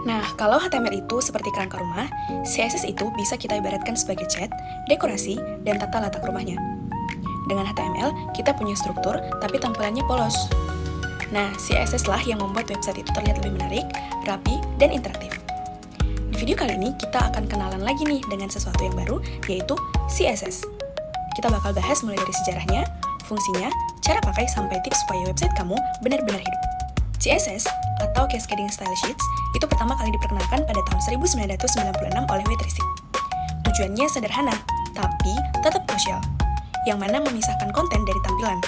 Nah, kalau HTML itu seperti kerangka rumah, CSS itu bisa kita ibaratkan sebagai cat, dekorasi, dan tata letak rumahnya. Dengan HTML, kita punya struktur, tapi tampilannya polos. Nah, CSS lah yang membuat website itu terlihat lebih menarik, rapi, dan interaktif. Di video kali ini, kita akan kenalan lagi nih dengan sesuatu yang baru, yaitu CSS. Kita bakal bahas mulai dari sejarahnya, fungsinya, cara pakai, sampai tips supaya website kamu benar-benar hidup. CSS, atau Cascading Style Sheets, itu pertama kali diperkenalkan pada tahun 1996 oleh Wetrisik. Tujuannya sederhana, tapi tetap krusial, yang mana memisahkan konten dari tampilan.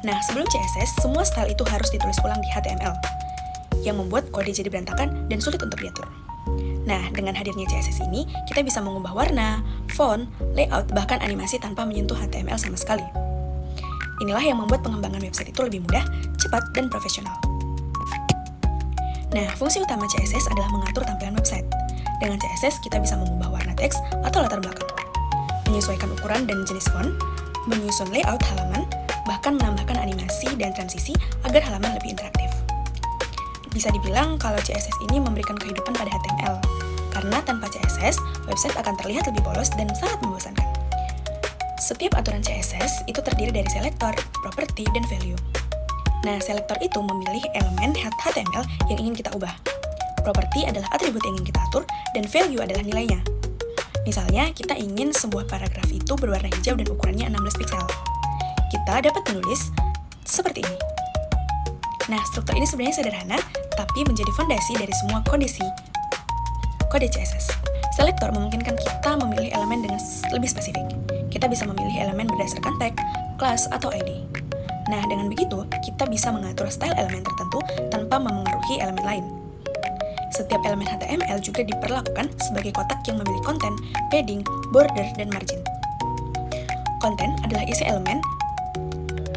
Nah, sebelum CSS, semua style itu harus ditulis ulang di HTML, yang membuat kode jadi berantakan dan sulit untuk diatur. Nah, dengan hadirnya CSS ini, kita bisa mengubah warna, font, layout, bahkan animasi tanpa menyentuh HTML sama sekali. Inilah yang membuat pengembangan website itu lebih mudah, cepat, dan profesional. Nah, fungsi utama CSS adalah mengatur tampilan website. Dengan CSS, kita bisa mengubah warna teks atau latar belakang, menyesuaikan ukuran dan jenis font, menyusun layout halaman, bahkan menambahkan animasi dan transisi agar halaman lebih interaktif. Bisa dibilang kalau CSS ini memberikan kehidupan pada HTML, karena tanpa CSS, website akan terlihat lebih polos dan sangat membosankan. Setiap aturan CSS itu terdiri dari selektor, properti, dan value. Nah, selektor itu memilih elemen HTML yang ingin kita ubah. Properti adalah atribut yang ingin kita atur, dan value adalah nilainya. Misalnya, kita ingin sebuah paragraf itu berwarna hijau dan ukurannya 16 piksel. Kita dapat menulis seperti ini. Nah, struktur ini sebenarnya sederhana, tapi menjadi fondasi dari semua kode CSS. Selektor memungkinkan kita memilih elemen dengan lebih spesifik. Kita bisa memilih elemen berdasarkan tag, kelas, atau ID. Nah, dengan begitu, kita bisa mengatur style elemen tertentu tanpa memengaruhi elemen lain. Setiap elemen HTML juga diperlakukan sebagai kotak yang memiliki konten, padding, border, dan margin. Konten adalah isi elemen,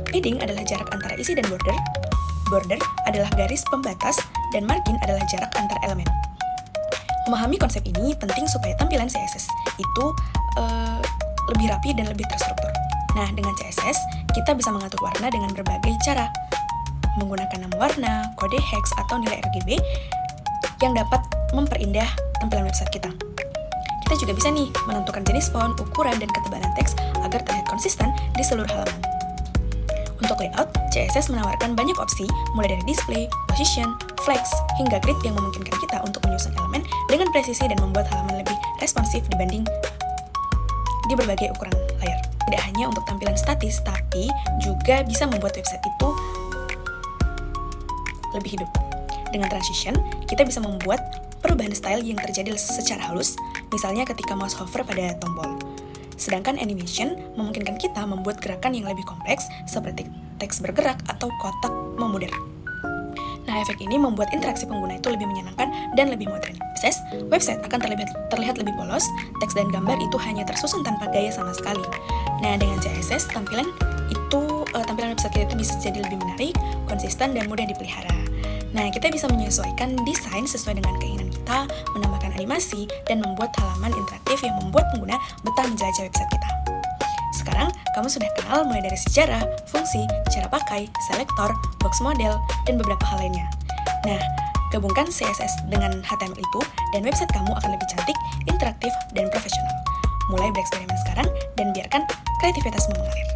padding adalah jarak antara isi dan border adalah garis pembatas, dan margin adalah jarak antar elemen. Memahami konsep ini penting supaya tampilan CSS itu lebih rapi dan lebih terstruktur. Nah, dengan CSS, kita bisa mengatur warna dengan berbagai cara, menggunakan nama warna, kode hex, atau nilai RGB yang dapat memperindah tampilan website kita. Kita juga bisa nih menentukan jenis font, ukuran, dan ketebalan teks agar terlihat konsisten di seluruh halaman. Untuk layout, CSS menawarkan banyak opsi, mulai dari display, position, flex, hingga grid yang memungkinkan kita untuk menyusun elemen dengan presisi dan membuat halaman lebih responsif dibanding di berbagai ukuran layar. Tidak hanya untuk tampilan statis, tapi juga bisa membuat website itu lebih hidup. Dengan transition, kita bisa membuat perubahan style yang terjadi secara halus, misalnya ketika mouse hover pada tombol. Sedangkan animation memungkinkan kita membuat gerakan yang lebih kompleks, seperti teks bergerak atau kotak memudar. Nah, efek ini membuat interaksi pengguna itu lebih menyenangkan dan lebih modern. Website akan terlihat lebih polos, teks dan gambar itu hanya tersusun tanpa gaya sama sekali. Nah, dengan CSS, tampilan website kita itu bisa jadi lebih menarik, konsisten, dan mudah dipelihara. Nah, kita bisa menyesuaikan desain sesuai dengan keinginan kita, menambahkan animasi, dan membuat halaman interaktif yang membuat pengguna betah menjelajah website kita. Sekarang, kamu sudah kenal mulai dari sejarah, fungsi, cara pakai, selektor, box model, dan beberapa hal lainnya. Nah, gabungkan CSS dengan HTML itu, dan website kamu akan lebih cantik, interaktif, dan profesional. Mulai bereksperimen sekarang, dan biarkan kreativitasmu mengalir.